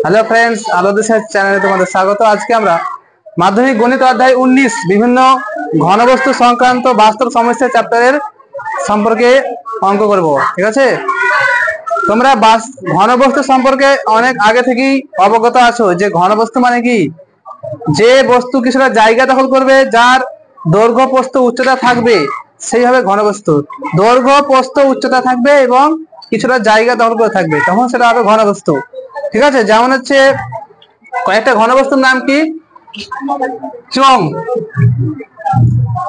Hello friends, আলোদের সাথে চ্যানেলে তোমাদের স্বাগত। আজকে আমরা মাধ্যমিক গণিত অধ্যায় 19 বিভিন্ন ঘনবস্তু সংক্রান্ত বাস্তব সমস্যা চ্যাপ্টারের সম্পর্কে অঙ্ক করব। ঠিক আছে, তোমরা ঘনবস্তু সম্পর্কে অনেক আগে থেকেই অবগত আছো যে ঘনবস্তু মানে কি, যে বস্তু কিছুটা জায়গা দখল করবে, যার দৈর্ঘ্য প্রস্থ উচ্চতা থাকবে, সেই হবে ঘনবস্তু। দৈর্ঘ্য প্রস্থ উচ্চতা থাকবে এবং কিছুটা জায়গা দখল করে থাকবে, তখন সেটা হবে ঘনবস্তু। ঠিক আছে, যেমন হচ্ছে কয়েকটা ঘনবস্তুর নাম কি, চোঙ,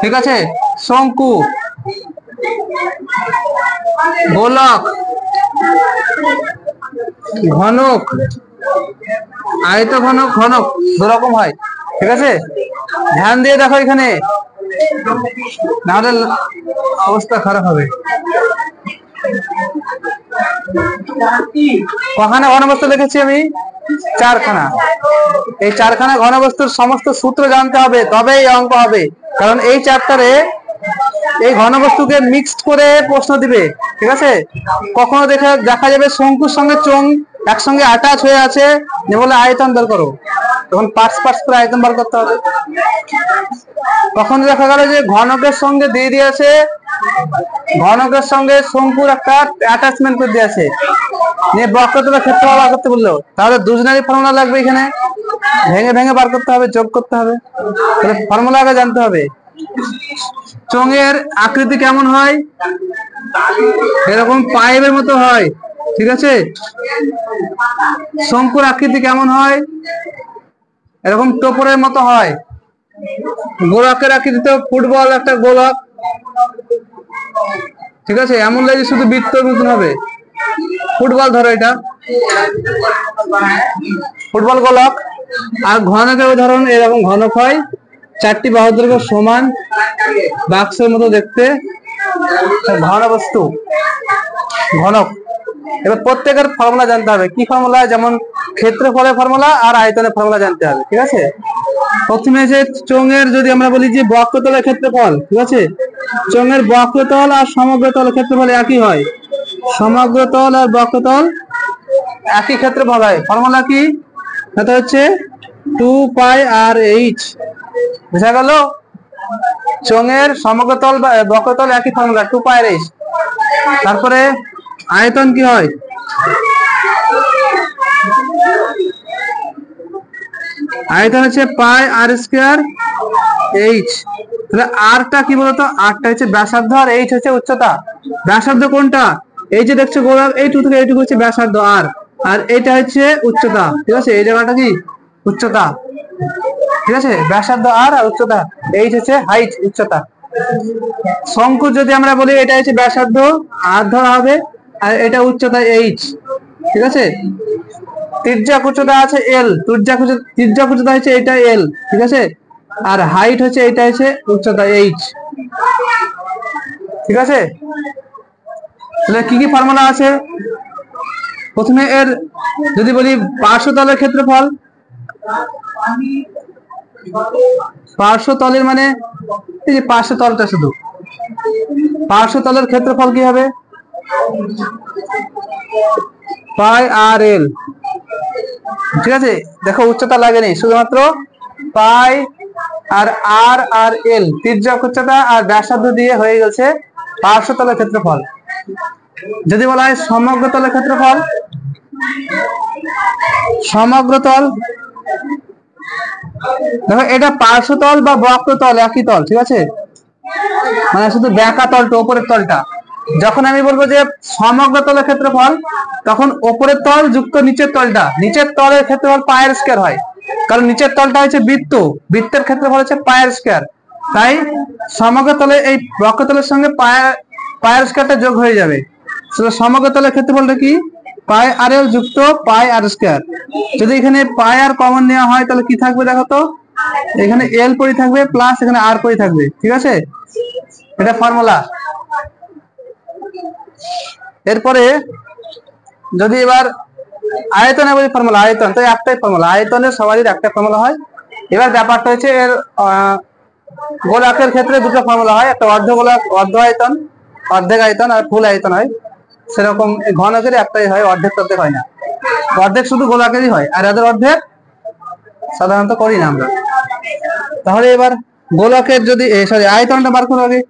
ঠিক আছে, শঙ্কু, গোলক, ঘনক, আয়ত ঘনক, ঘনক দুরকম হয়। ঠিক আছে, ধ্যান দিয়ে দেখো এখানে, নাহলে অবস্থা খারাপ হবে। কখানা ঘনবস্তু লিখেছি আমি? চারখানা। এই চারখানা ঘনবস্তুর সমস্ত সূত্র জানতে হবে, তবেই অঙ্ক হবে। কারণ এই চ্যাপ্টারে এই ঘনবস্তুকে মিক্সড করে প্রশ্ন দিবে। ঠিক আছে, কখনো দেখা যাবে শঙ্কুর সঙ্গে চোঙ একসঙ্গে অ্যাটাচ হয়ে আছে, বলে আয়তন বের করো, তখন পার্টস পার্টস করে আয়তন বার করতে হবে। কখনো দেখা গেল যে ঘনকের সঙ্গে দিয়ে দিয়েছে, ঘনকের সঙ্গে শঙ্কুর একটা অ্যাটাচমেন্ট করে দিয়েছে, নিয়ে বক্রতলের ক্ষেত্রফল বার করতে বললো, তাহলে দুজনেরই ফর্মুলা লাগবে। এখানে ভেঙে ভেঙে বার করতে হবে, যোগ করতে হবে, তাহলে ফর্মুলা আগে জানতে হবে। চোঙের আকৃতি কেমন হয়? এরকম পাইপের মতো হয়। ঠিক আছে, শঙ্কুর আকৃতি কেমন হয়? এরকম টোপরের মতো হয়। গোলকের আকৃতি তো ফুটবল একটা গোলক। ঠিক আছে, এমন লাগে শুধু বৃত্তর মতন হবে, ফুটবল ধরো, এটা ফুটবল গোলক। আর ঘনকের উদাহরণ এরকম ঘনক হয়, চারটি বাহু দৈর্ঘ্য সমান, বাক্সের মতো দেখতে, ঘনবস্তু, ঘনক। এবার প্রত্যেকের ফর্মুলা জানতে হবে। কি ফর্মুলা? যেমন ক্ষেত্রফলের ফর্মুলা আর আয়তনের ফর্মুলা জানতে হবে। ঠিক আছে, প্রথমে যে চোঙের যদি আমরা বলি যে বক্রতলের ক্ষেত্রফল, ঠিক আছে, চোঙের বক্রতল আর সমগ্রতলের ক্ষেত্রফল একই হয়। সমগ্রতল আর বক্রতল একই ক্ষেত্রফল হয়। ফর্মুলা কি? এটা হচ্ছে 2πr/h। বুঝা গেল? চোঙের সমগ্রতল বা বক্রতল একই ফর্মুলা, 2πr/h। তারপরে আয়তন কি হয়? আয়তন হচ্ছে πr²h। তাহলে আরটা কি বলতো? আরটা হচ্ছে ব্যাসার্ধ আর এইচ হচ্ছে উচ্চতা। ব্যাসার্ধ কোনটা? এই যে দেখছো গোলক, এইটুকু থেকে এইটুকু হচ্ছে ব্যাসার্ধ, আর এটা হচ্ছে উচ্চতা। ঠিক আছে, এই জায়গাটা কি উচ্চতা। ঠিক আছে, ব্যাসার্ধ আর উচ্চতা, এইচ হচ্ছে হাইট, উচ্চতা। শঙ্কু যদি আমরা বলি, এটা হচ্ছে ব্যাসার্ধ আর ধরা হবে, আর এটা উচ্চতা এইচ। ঠিক আছে, তির্যক উচ্চতা আছে এল, তির্যক উচ্চতা হচ্ছে এটা এল। ঠিক আছে, আর হাইট হচ্ছে এটা হচ্ছে উচ্চতা এইচ। ঠিক আছে, তাহলে কি কি ফর্মুলা আছে? প্রথমে এর যদি বলি পার্শ্বতলের ক্ষেত্রফল, পার্শ্বতলের মানে এই যে পার্শ্বতলটা, শুধু পার্শ্বতলের ক্ষেত্রফল কি হবে? πr/l। ঠিক আছে, দেখো উচ্চতা লাগেনি, শুধুমাত্র পাই আর আর আর এল, তির্যক উচ্চতা আর ব্যাসার্ধ দিয়ে হয়ে গেছে পার্শ্বতলের ক্ষেত্রফল। যদি বলা হয় সমগ্রতলের ক্ষেত্রফল, সমগ্রতল, দেখো এটা পার্শ্বতল বা বক্রতল একই তল। ঠিক আছে, মানে শুধু ব্যাকা তলটা, উপরের তলটা। যখন আমি বলবো যে সমগ্রতলের ক্ষেত্রফল, তখন উপরের তল যুক্ত নিচের তলটা, নিচের তলের ক্ষেত্রফল πr² হয়, কারণ নিচের তলটা হচ্ছে বৃত্ত, বৃত্তের ক্ষেত্রফল হচ্ছে πr²। তাই সমগ্রতলে এই বক্রতলের সঙ্গে πr² যোগ হয়ে যাবে। সমগ্রতলের ক্ষেত্রফলটা কি? πr/l যুক্ত πr²। যদি এখানে πr কমন নেওয়া হয়, তাহলে কি থাকবে দেখো তো? এখানে এল পড়ে থাকবে, প্লাস এখানে আর পড়ে থাকবে। ঠিক আছে, এটা ফর্মুলা। এরপরে যদি এবার আয়তনে বলি ফর্মুলা, আয়তন তো একটাই ফর্মুলা, আয়তনের সবারই একটা ফর্মুলা হয়। এবার ব্যাপারটা হচ্ছে এর গোলকের ক্ষেত্রে দুটো ফর্মুলা হয়, একটা অর্ধ গোলক, অর্ধ আয়তন, অর্ধেক আয়তন, আর ফুল আয়তন হয়। সেরকম ঘনকের একটাই হয়, অর্ধেক হয় না। অর্ধেক শুধু গোলাকারই হয়, আর এদের অর্ধেক সাধারণত করি না আমরা। তাহলে এবার গোলকের যদি সরি আয়তনটা বার করা আগে।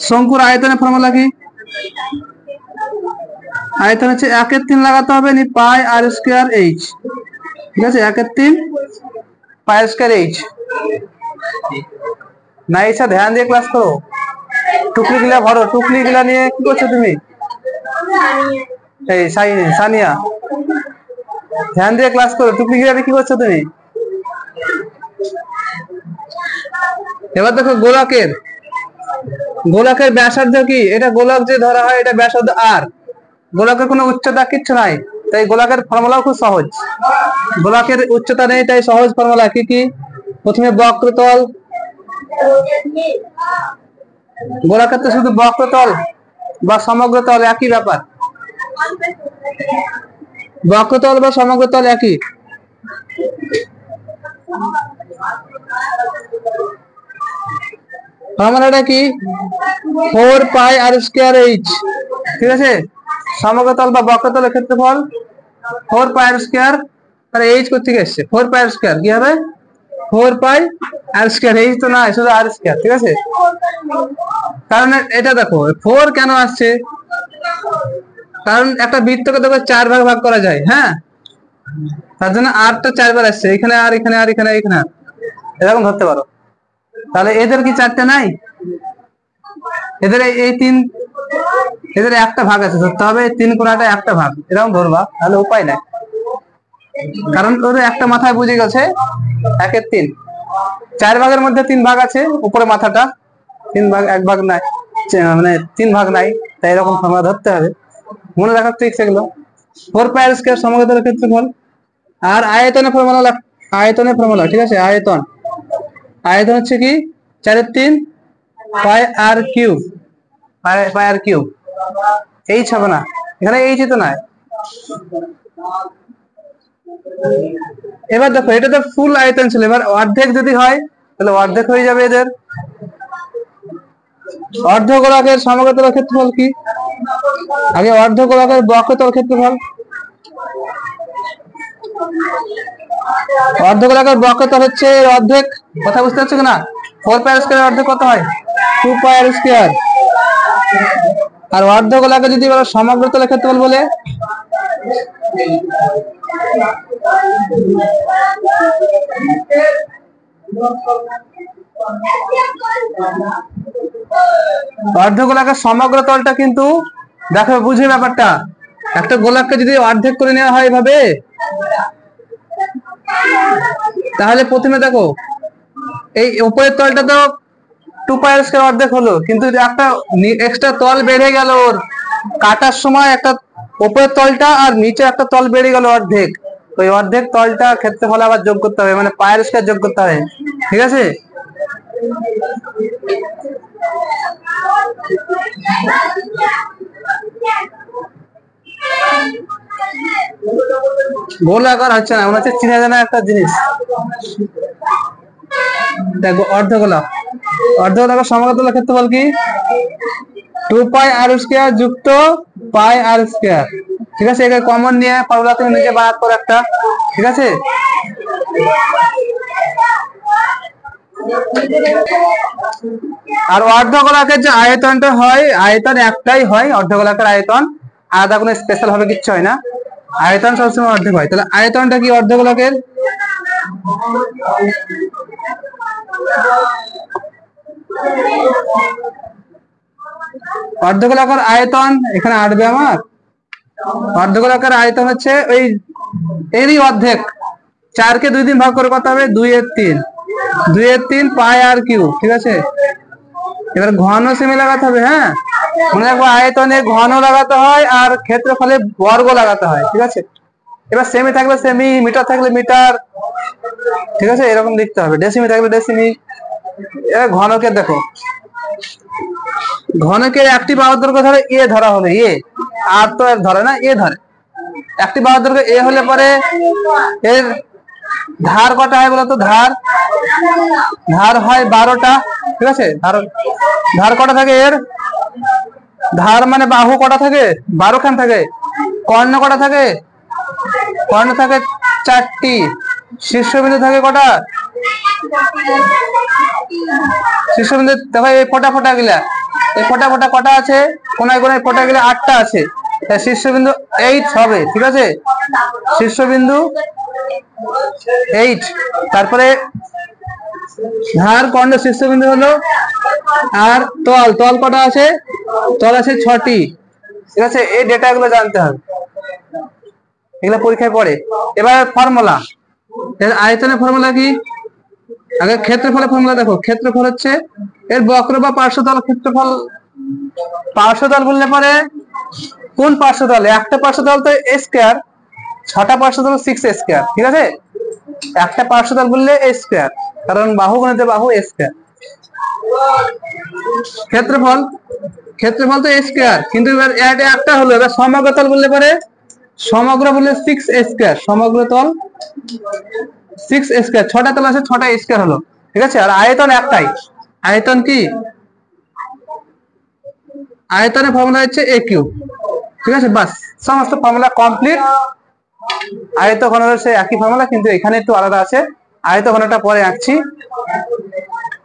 শঙ্কুর আয়তনের ফর্মুলা কি? আয়তন হচ্ছে 1/3 লাগাতে হবে নি পাই আর স্কয়ার এইচ। ঠিক আছে, 1/3 পাই স্কয়ার এইচ। না এসে ধ্যান দিয়ে ক্লাস করো, টুকলি গুলা ভরো। টুকলি গুলা নিয়ে কি করছো তুমি? এই সানিয়া, ধ্যান দিয়ে ক্লাস করো। টুকলি গুলা কি করছো তুমি? এবার দেখো গোলকের ব্যাসার্ধ কি? এটা গোলক যে ধরা হয় এটা ব্যাসার্ধ আর। গোলকের কোনো উচ্চতা কিচ্ছু নাই, তাই গোলকের ফর্মুলাও খুব সহজ। গোলকের উচ্চতা নেই, তাই সহজ ফর্মুলা কি কি? প্রথমে বক্রতল। গোলাকার তো শুধু বক্রতল বা সমগ্র তল একই ব্যাপার। বক্রতল বা সমগ্র তল একই। ফর্মুলাটা কি? 4 পাই আর স্কয়ার এইচ। ঠিক আছে, সমগ্র তল বা বক্রতলের ক্ষেত্রফল 4 পাই আর স্কয়ার, আর এইচ কোথা থেকে এসেছে? 4 পাই আর স্কয়ার কি হবে? 4 পাই আর স্কয়ার, এইচ তো না, শুধু আর স্কয়ার। ঠিক আছে, কারণ এটা দেখো 4 কেন আসছে? কারণ একটা বৃত্তকে দেখো 4 ভাগে ভাগ করা যায়, হ্যাঁ, তার জন্য আরটা 4 বার আসছে। এখানে আর, এখানে আর, এখানে এখানে আর, এরকম ধরতে পারো। তাহলে এদের কি 4টে নাই? এদের এই 3, এদের একটা ভাগ আছে, ধরতে হবে 3 কোণাটা একটা ভাগ, এরকম ধরবা, তাহলে উপায় নাই। কারণ ওদের একটা মাথায় বুঝে গেছে 1/3, 4 ভাগের মধ্যে 3 ভাগ আছে, উপরে মাথাটা 3 ভাগ, 1 ভাগ নাই, মানে 3 ভাগ নাই, তাই এরকম ফর্মুলা ধরতে হবে। মনে রাখার ট্রিক্স এগুলো। 4 পাই আর স্কয়ার সমগ্র তলের ক্ষেত্রফল। আর আয়তনের ফর্মুলা, ঠিক আছে, আয়তন হচ্ছে কি? 4/3 পাই আর কিউব, পাই আর কিউব। এইচ হবে না, এখানে এইচ তো নাই। এবার দেখো এটা তো ফুল আয়তন ছিল, এবার অর্ধেক যদি হয় তাহলে অর্ধেক হয়ে যাবে এদের। অর্ধগোলকের সমগ্র তলের ক্ষেত্রফল কি? আগে অর্ধগোলকের বক্রতল ক্ষেত্রফল। অর্ধগোলকের বক্রতল হচ্ছে অর্ধেক, কথা বুঝতে পারছো কিনা? 4 পাই আর স্কয়ার অর্ধেক কত হয়? 2 পাই আর স্কয়ার। আর অর্ধগোলকের যদি বলো সমগ্র তলের ক্ষেত্রফল বলে, অর্ধগোলকের সমগ্র তলটা কিন্তু দেখো, বুঝে ব্যাপারটা। একটা গোলককে যদি অর্ধেক করে নেওয়া হয় এভাবে, তাহলে প্রথমে দেখো এই উপরের তলটা তো 2 পাই আর স্কয়ার অর্ধেক হলো, কিন্তু একটা এক্সট্রা তল বেড়ে গেল ওর কাটার সময়, একটা উপরের তলটা আর নিচে একটা তল বেড়ে গেল অর্ধেক। ওই অর্ধেক তলটা ক্ষেত্রফল আবার যোগ করতে হবে, মানে পাই আর স্কয়ার যোগ করতে হবে। ঠিক আছে, গোলাকার হচ্ছে না, মনে হচ্ছে চিনা জানা একটা জিনিস। দেখো অর্ধগোলকের সমগ্র তলের ক্ষেত্রফল কি? 2 পাই আর স্কয়ার যুক্ত পাই আর স্কয়ার। ঠিক আছে, এটা কমন নিয়ে ফর্মুলা তুমি নিজে বাদ করো একটা। ঠিক আছে, আর অর্ধগোলকের যে আয়তনটা হয়, আয়তন একটাই হয় অর্ধগোলকের আয়তন, আলাদা কোনো স্পেশাল ভাবে কিচ্ছু হয় না, আয়তন সবসময় অর্ধেক হয়। তাহলে আয়তনটা কি অর্ধগোলকের? অর্ধগোলকের আয়তন এখানে আসবে আমার। অর্ধগোলকের আয়তন হচ্ছে ওই এরই অর্ধেক। 4 কে 2 দিয়ে ভাগ করে কত হবে? 2/3 পাই আর কিউব। ঠিক আছে, এবার ঘন সেমি লাগাতে হবে। হ্যাঁ, মনে রাখবো আয়তনে ঘন লাগাতে হয় আর ক্ষেত্রফলে বর্গ লাগাতে হয়। ঠিক আছে, এবার সেমি থাকলে সেমি, মিটার থাকলে মিটার। ঠিক আছে, এরকম লিখতে হবে। ডেসিমি থাকলে ডেসিমি। এবার ঘনকে দেখো, ঘনকের একটি বাহুর দৈর্ঘ্য ধরে এ ধরা হলো, এ আর তো এর ধরে না, এ ধরে। একটি বাহুর দৈর্ঘ্য এ হলে পরে এর ধার কটা হয় বলতো? ধার হয় 12টা। ঠিক আছে, ধার কটা থাকে এর? ধার মানে বাহু কটা থাকে? 12 খান থাকে। কর্ণ কটা থাকে? কর্ণ থাকে 4টি, শীর্ষবিন্দু থাকে কটা? শীর্ষবিন্দু দেখো এই ফোটা ফোটা গুলা, এই ফোটা ফোটা কটা আছে? কোনায় কোনায় ফোটা গুলা 8টা আছে, তাই শীর্ষবিন্দু 8 হবে। ঠিক আছে, শীর্ষবিন্দু 8। তারপরে ধার কর্ণ শীর্ষবিন্দু হলো, আর তল, তল কটা আছে? তল আছে 6টি। ঠিক আছে, এই ডেটা গুলো জানতে হবে, এগুলো পরীক্ষায় পড়ে। এবার ফর্মুলা, আয়তনের ফর্মুলা কি? আগে ক্ষেত্রফলের ফর্মুলা দেখো। ক্ষেত্রফল হচ্ছে এর বক্র বা পার্শ্বতল ক্ষেত্রফল। পার্শ্বতল বললে পরে কোন পার্শ্বতল? একটা পার্শ্বতল তো a স্কয়ার, 6টা পার্শ্বতল 6a স্কয়ার। ঠিক আছে, একটা পার্শ্বতল বললে a স্কয়ার, কারণ বাহু গুণিত বাহু a স্কয়ার। ক্ষেত্রফল, ক্ষেত্রফল তো a স্কয়ার, কিন্তু এবার এটা একটা হলো। এবার সমগ্রতল বললে পরে, সমগ্র বললে 6a স্কয়ার, সমগ্রতল 6a স্কয়ার, 6টা তল আছে, 6টা স্কয়ার হলো। ঠিক আছে, আর আয়তন একটাই। আয়তন কি? আয়তনের ফর্মুলা হচ্ছে a কিউব। ঠিক আছে, বাস সমস্ত ফর্মুলা কমপ্লিট। আয়ত ঘনের সেই একই ফর্মুলা, কিন্তু এখানে একটু আলাদা আছে। আয়ত ঘনটা পরে আঁকছি,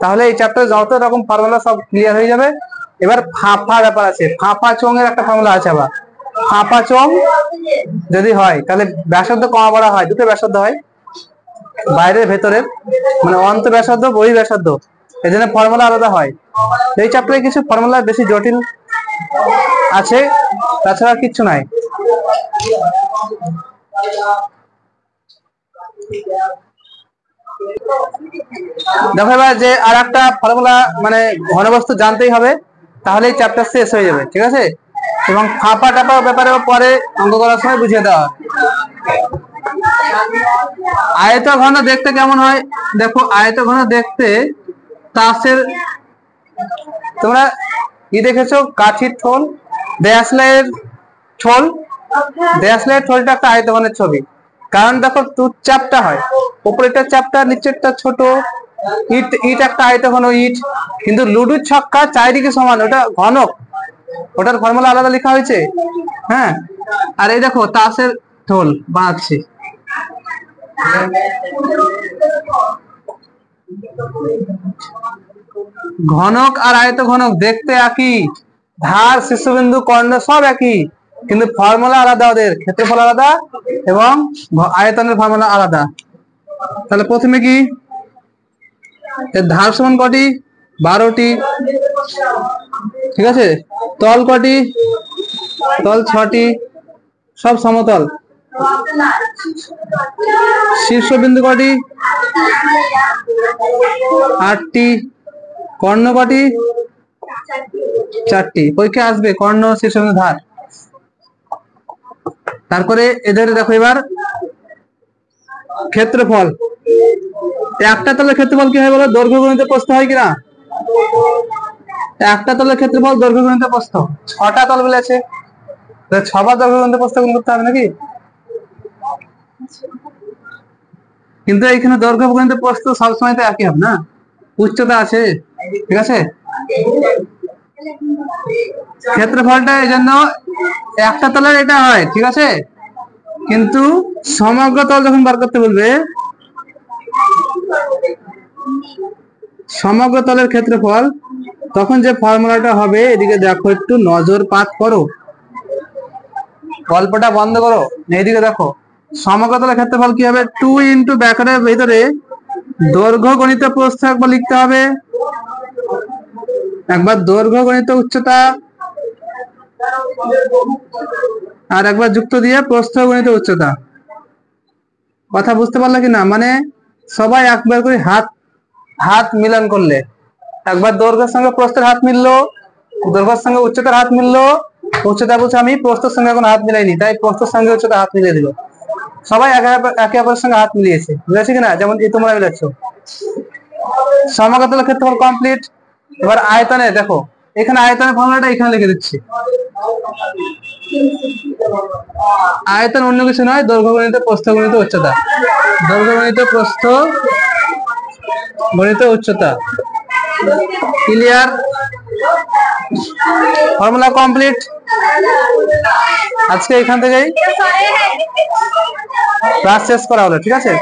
তাহলে এই চ্যাপ্টারে যত রকম ফর্মুলা সব ক্লিয়ার হয়ে যাবে। এবার ফাঁপা ব্যাপার আছে, ফাঁপা চোঙের একটা ফর্মুলা আছে। আবার ফাঁপা চোঙ যদি হয় তাহলে ব্যাসার্ধ কমা বড়া হয়, দুটো ব্যাসার্ধ হয়, বাইরের ভেতরের, মানে অন্ত ব্যাসার্ধ বহি ব্যাসার্ধ, এই জন্য ফর্মুলা আলাদা হয়। এই চ্যাপ্টারে কিছু ফর্মুলা বেশি জটিল আছে, তাছাড়া কিচ্ছু নাই। দেখো এবার যে আর একটা ফর্মুলা, মানে ঘনবস্তু জানতেই হবে, তাহলে এই চ্যাপ্টার শেষ হয়ে যাবে। ঠিক আছে, এবং ফাঁপা টাপা ব্যাপারে পরে অঙ্ক করার সময় বুঝিয়ে দেওয়া হবে। আয়ত ঘন দেখতে কেমন হয়? দেখো আয়ত ঘন দেখতে তাসের, তোমরা কি দেখেছো? কাঠির ঠোল, দেয়াশলাইয়ের ঠোল। দেয়াশলাইয়ের ঠোলটা একটা আয়ত ঘনের ছবি, কারণ দেখো তুর চাপটা হয়, উপরেরটা চাপটা, নিচেরটা ছোট। ইট, ইট একটা আয়ত ঘন ইট, কিন্তু লুডুর ছক্কা চারিদিকে সমান, ওটা ঘনক, ওটার ফর্মুলা আলাদা লেখা হয়েছে। হ্যাঁ, আর এই দেখো তাসের ঠোল বানাচ্ছি। ঘনক আর আয়ত ঘনক দেখতে একই, ধার শীর্ষবিন্দু কর্ণ সব একই, কিন্তু ফর্মুলা আলাদা, ওদের ক্ষেত্রফল আলাদা এবং আয়তনের ফর্মুলা আলাদা। তাহলে প্রথমে কি, এর ধার সমান কটি? 12টি। ঠিক আছে, তল কটি? তল 6টি, সব সমতল। শীর্ষবিন্দু কটি? 8টি। কর্ণ কটি? 4টি। পরীক্ষা আসবে কর্ণ শীর্ষবিন্দু ধার। তারপরে এদের দেখো এবার ক্ষেত্রফল। একটা তলের ক্ষেত্রফল কি হয় বলো? দৈর্ঘ্য গুণিত প্রস্থ হয় কিনা? একটা তলের ক্ষেত্রফল দৈর্ঘ্য গুণিত প্রস্থ। 6টা তল বলেছে, 6বার দৈর্ঘ্য গুণিত প্রস্থ গুণ করতে হবে নাকি? কিন্তু এখানে দৈর্ঘ্য গুণিত প্রস্থ সবসময় তো একই হবে না, উচ্চতা আছে। ঠিক আছে, ক্ষেত্রফলটা এই জন্য একটা তলের এটা হয়। ঠিক আছে, কিন্তু সমগ্র তল যখন বার করতে বলবে, সমগ্র তলের ক্ষেত্রফল, তখন যে ফর্মুলাটা হবে, এদিকে দেখো একটু নজরপাত করো, গল্পটা বন্ধ করো, এইদিকে দেখো। সমগ্র তলের ক্ষেত্রফল কি হবে? 2 ইন্টু ব্র্যাকেটের ভিতরে দৈর্ঘ্য গণিত প্রস্থ একবার লিখতে হবে, একবার দৈর্ঘ্য গণিত উচ্চতা, আর একবার যুক্ত দিয়ে প্রস্থ গণিত উচ্চতা। কথা বুঝতে পারলে কি না? মানে সবাই একবার করে হাত হাত মিলন করলে, একবার দৈর্ঘ্যের সঙ্গে প্রস্থের হাত মিললো, দৈর্ঘ্যের সঙ্গে উচ্চতার হাত মিললো, উচ্চতা বলছে আমি প্রস্থের সঙ্গে এখন হাত মিলাইনি, তাই প্রস্থের সঙ্গে উচ্চতা হাত মিলিয়ে দিল। সবাই একে অপরের সঙ্গে হাত মিলিয়েছে, বুঝেছি কিনা? যেমন তোমরা মিলাচ্ছ। সমগ্র তলের ক্ষেত্রফল কমপ্লিট। এবার আয়তনে দেখো, এখানে আয়তনের ফর্মুলাটা এখানে লিখে দিচ্ছি। আয়তন অন্য কিছু নয়, দৈর্ঘ্য গণিত প্রস্থ গণিত উচ্চতা। দৈর্ঘ্য গণিত প্রস্থ গণিত উচ্চতা। ক্লিয়ার? Formula complete. আজকে এখান থেকেই ক্লাস শেষ করা হলো, ঠিক আছে।